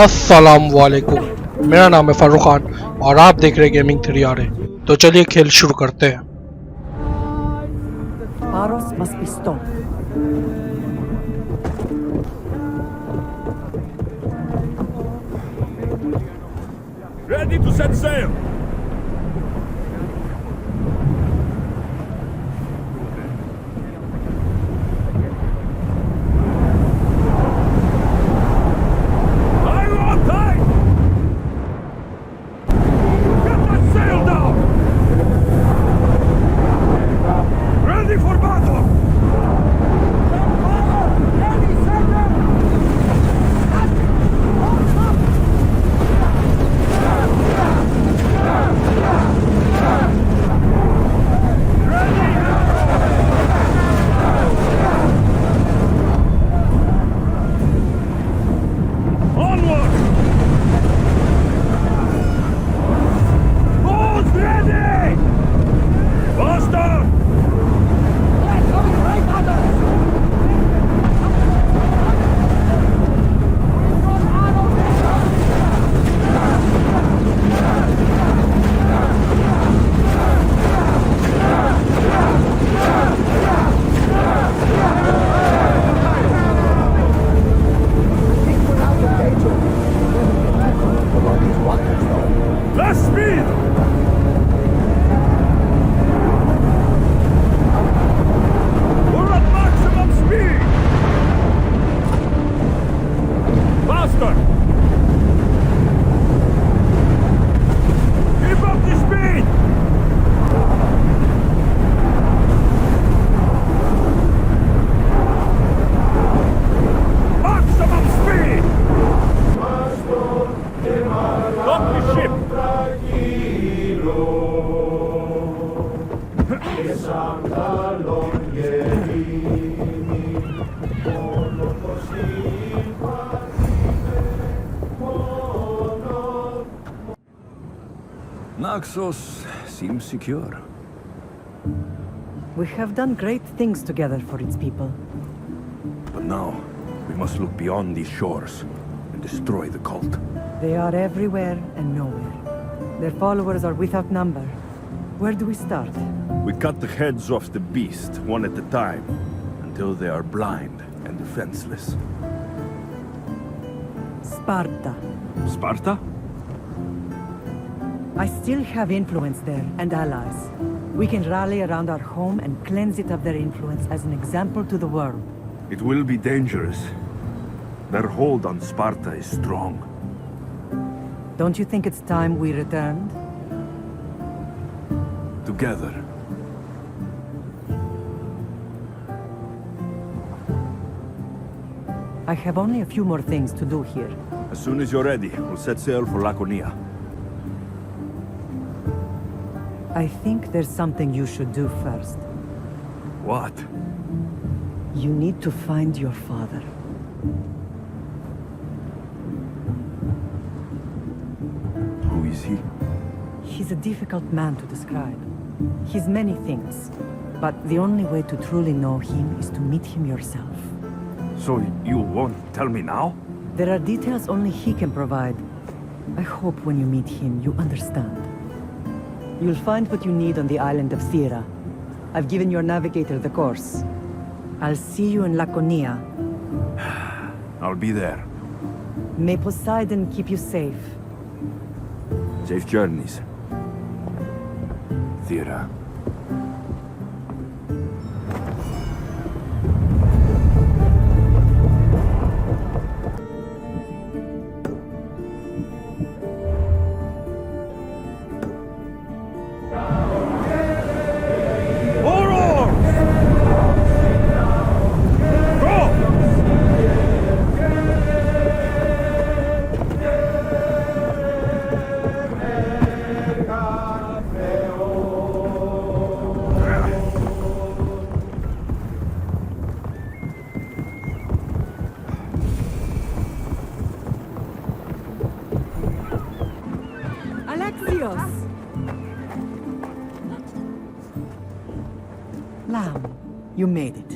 अस्सलाम वालेकुम। मेरा नाम है फारूक खान और आप देख रहे गेमिंग 3 तो चलिए खेल शुरू करते हैं। Paros must be stopped. Ready to set sail! I'm on time! Get that sail down! Ready for battle! Onward! Boats ready! Faster! Less speed! We're at maximum speed! Faster! Keep up the speed! Maximum speed! Stop the ship! Naxos seems secure. We have done great things together for its people. But now, we must look beyond these shores and destroy the cult. They are everywhere and nowhere. Their followers are without number. Where do we start? We cut the heads off the beast, one at a time, until they are blind and defenseless. Sparta. Sparta? I still have influence there, and allies. We can rally around our home and cleanse it of their influence as an example to the world. It will be dangerous. Their hold on Sparta is strong. Don't you think it's time we returned? Together. I have only a few more things to do here. As soon as you're ready, we'll set sail for Laconia. I think there's something you should do first. What? You need to find your father. Who is he? He's a difficult man to describe. He's many things, but the only way to truly know him is to meet him yourself. So you won't tell me now? There are details only he can provide. I hope when you meet him, you understand. You'll find what you need on the island of Thera. I've given your navigator the course. I'll see you in Laconia. I'll be there. May Poseidon keep you safe. Safe journeys. Thera. Lamb, you made it.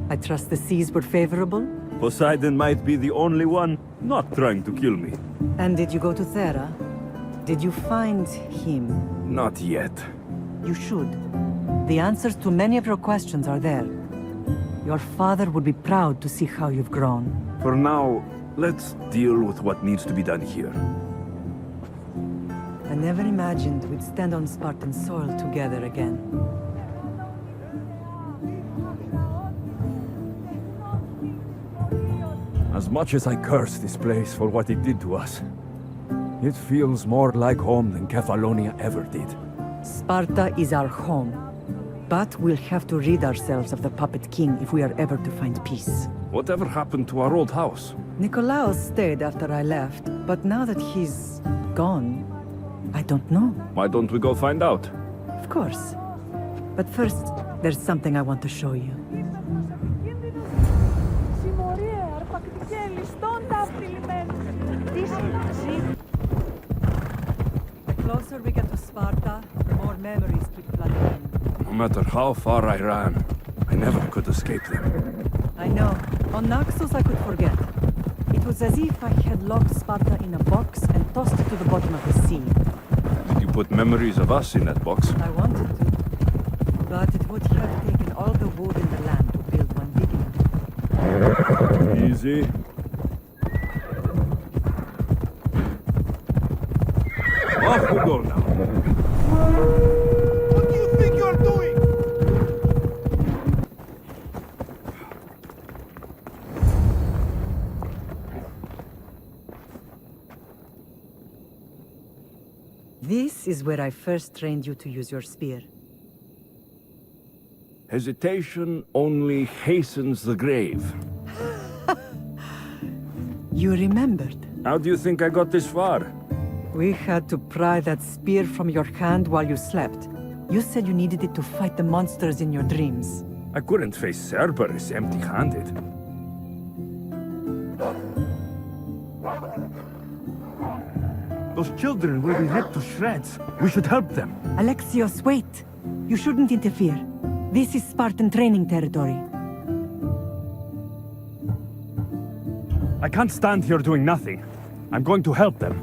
I trust the seas were favorable? Poseidon might be the only one not trying to kill me. And did you go to Thera? Did you find him? Not yet. You should. The answers to many of your questions are there. Your father would be proud to see how you've grown. For now, let's deal with what needs to be done here. I never imagined we'd stand on Spartan soil together again. As much as I curse this place for what it did to us, it feels more like home than Kefalonia ever did. Sparta is our home. But we'll have to rid ourselves of the Puppet King if we are ever to find peace. Whatever happened to our old house? Nikolaos stayed after I left, but now that he's gone, I don't know. Why don't we go find out? Of course. But first, there's something I want to show you. The closer we get to Sparta, the more memories keep flooding in. No matter how far I ran, I never could escape them. I know. On Naxos I could forget. It was as if I had locked Sparta in a box and tossed it to the bottom of the sea. Did you put memories of us in that box? I wanted to. But it would have taken all the wood in the land to build one big enough. Easy. Off we go now. What do you think you're doing? This is where I first trained you to use your spear. Hesitation only hastens the grave. You remembered. How do you think I got this far? We had to pry that spear from your hand while you slept. You said you needed it to fight the monsters in your dreams. I couldn't face Cerberus empty-handed. Those children will be ripped to shreds. We should help them. Alexios, wait! You shouldn't interfere. This is Spartan training territory. I can't stand here doing nothing. I'm going to help them.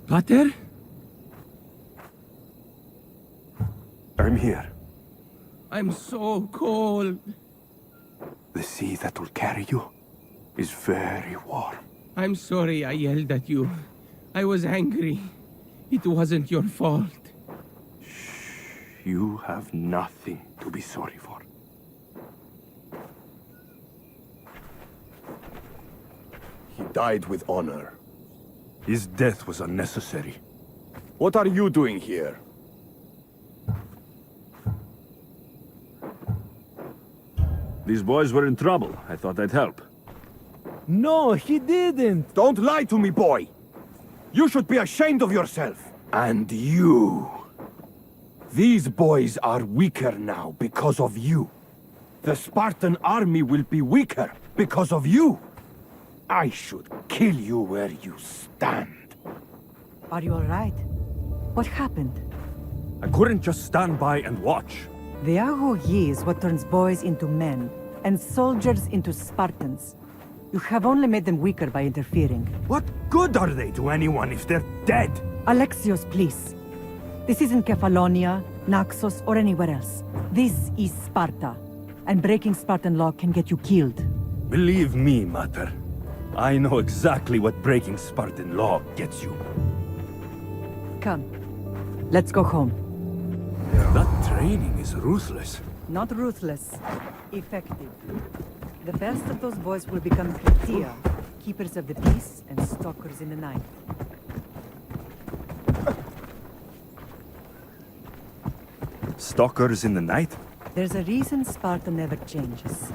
Pater? I'm here. I'm so cold. The sea that will carry you is very warm. I'm sorry I yelled at you. I was angry. It wasn't your fault. You have nothing to be sorry for. He died with honor. His death was unnecessary. What are you doing here? These boys were in trouble. I thought I'd help. No, he didn't! Don't lie to me, boy! You should be ashamed of yourself. And you. These boys are weaker now because of you. The Spartan army will be weaker because of you. I should kill you where you stand. Are you alright? What happened? I couldn't just stand by and watch. The Agogi is what turns boys into men, and soldiers into Spartans. You have only made them weaker by interfering. What good are they to anyone if they're dead? Alexios, please. This isn't Kefalonia, Naxos, or anywhere else. This is Sparta, and breaking Spartan law can get you killed. Believe me, Mater. I know exactly what breaking Spartan law gets you. Come, let's go home. That training is ruthless. Not ruthless, effective. The best of those boys will become Kritia, keepers of the peace and stalkers in the night. Stalkers in the night? There's a reason Sparta never changes.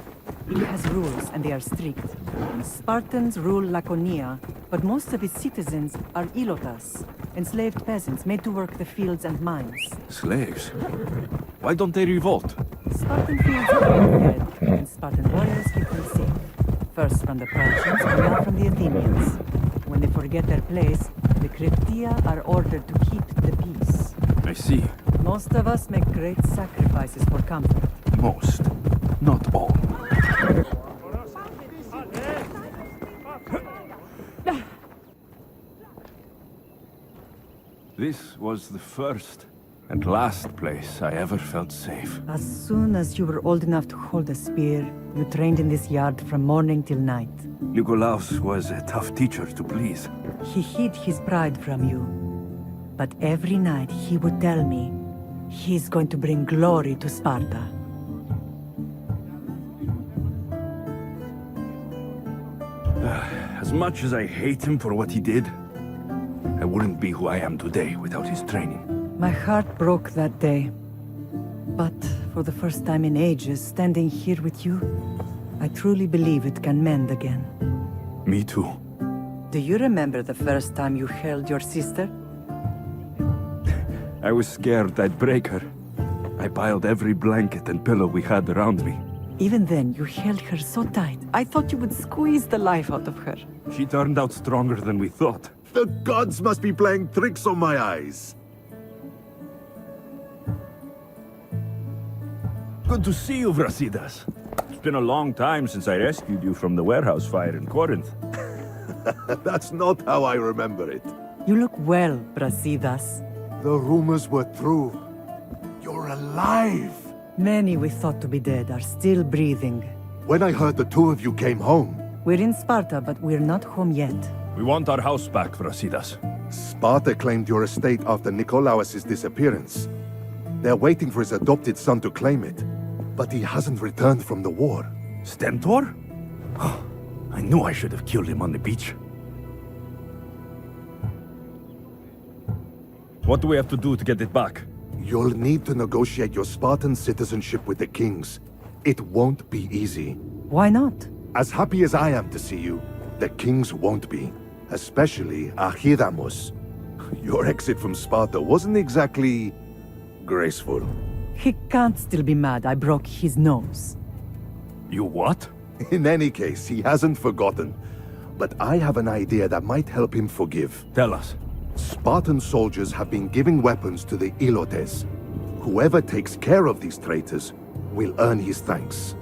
It has rules, and they are strict. Spartans rule Laconia, but most of its citizens are ilotas, enslaved peasants made to work the fields and mines. Slaves? Why don't they revolt? Spartan fields are dead, and Spartan warriors keep them safe. First from the Prussians, and now from the Athenians. When they forget their place, the Cryptia are ordered to keep the peace. I see. Most of us make great sacrifices for comfort. Most. Not all. This was the first and last place I ever felt safe. As soon as you were old enough to hold a spear, you trained in this yard from morning till night. Nikolaos was a tough teacher to please. He hid his pride from you. But every night he would tell me, he's going to bring glory to Sparta. As much as I hate him for what he did, I wouldn't be who I am today without his training. My heart broke that day. But for the first time in ages, standing here with you, I truly believe it can mend again. Me too. Do you remember the first time you held your sister? I was scared I'd break her. I piled every blanket and pillow we had around me. Even then, you held her so tight. I thought you would squeeze the life out of her. She turned out stronger than we thought. The gods must be playing tricks on my eyes. Good to see you, Brasidas. It's been a long time since I rescued you from the warehouse fire in Corinth. That's not how I remember it. You look well, Brasidas. The rumors were true. You're alive! Many we thought to be dead are still breathing. When I heard the two of you came home, We're in Sparta, but we're not home yet. We want our house back, Brasidas. Sparta claimed your estate after Nikolaos' disappearance. They're waiting for his adopted son to claim it. But he hasn't returned from the war. Stentor? I knew I should have killed him on the beach. What do we have to do to get it back? You'll need to negotiate your Spartan citizenship with the kings. It won't be easy. Why not? As happy as I am to see you, the kings won't be. Especially Archidamos. Your exit from Sparta wasn't exactly graceful. He can't still be mad I broke his nose. You what? In any case, he hasn't forgotten. But I have an idea that might help him forgive. Tell us. Spartan soldiers have been giving weapons to the Ilotes. Whoever takes care of these traitors will earn his thanks.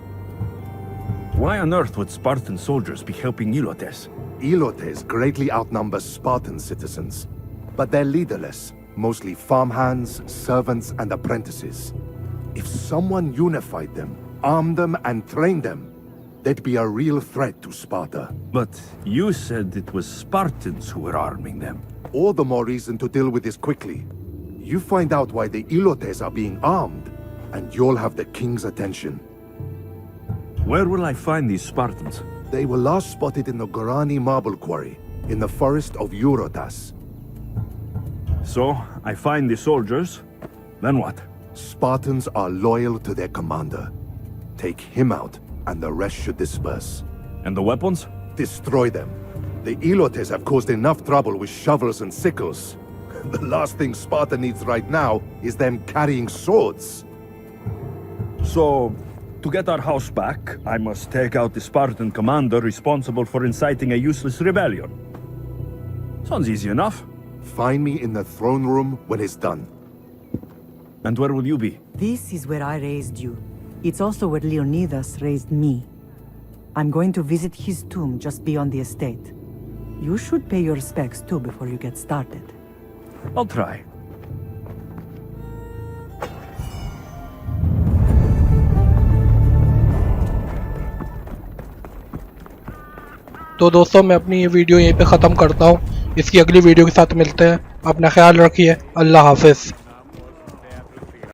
Why on earth would Spartan soldiers be helping Ilotes? Ilotes greatly outnumber Spartan citizens. But they're leaderless, mostly farmhands, servants, and apprentices. If someone unified them, armed them, and trained them, they'd be a real threat to Sparta. But you said it was Spartans who were arming them. All the more reason to deal with this quickly. You find out why the Ilotes are being armed, and you'll have the king's attention. Where will I find these Spartans? They were last spotted in the Gorani marble quarry, in the forest of Eurotas. So, I find the soldiers, then what? Spartans are loyal to their commander. Take him out, and the rest should disperse. And the weapons? Destroy them. The Ilotes have caused enough trouble with shovels and sickles. The last thing Sparta needs right now is them carrying swords. So, to get our house back, I must take out the Spartan commander responsible for inciting a useless rebellion. Sounds easy enough. Find me in the throne room when it's done. And where will you be? This is where I raised you. It's also where Leonidas raised me. I'm going to visit his tomb just beyond the estate. You should pay your respects too before you get started. I'll try. तो दोस्तों मैं अपनी ये video यहीं पे ख़त्म करता हूँ। इसकी अगली वीडियो के साथ मिलते हैं। अपना ख्याल रखिए। अल्लाह हाफिज़।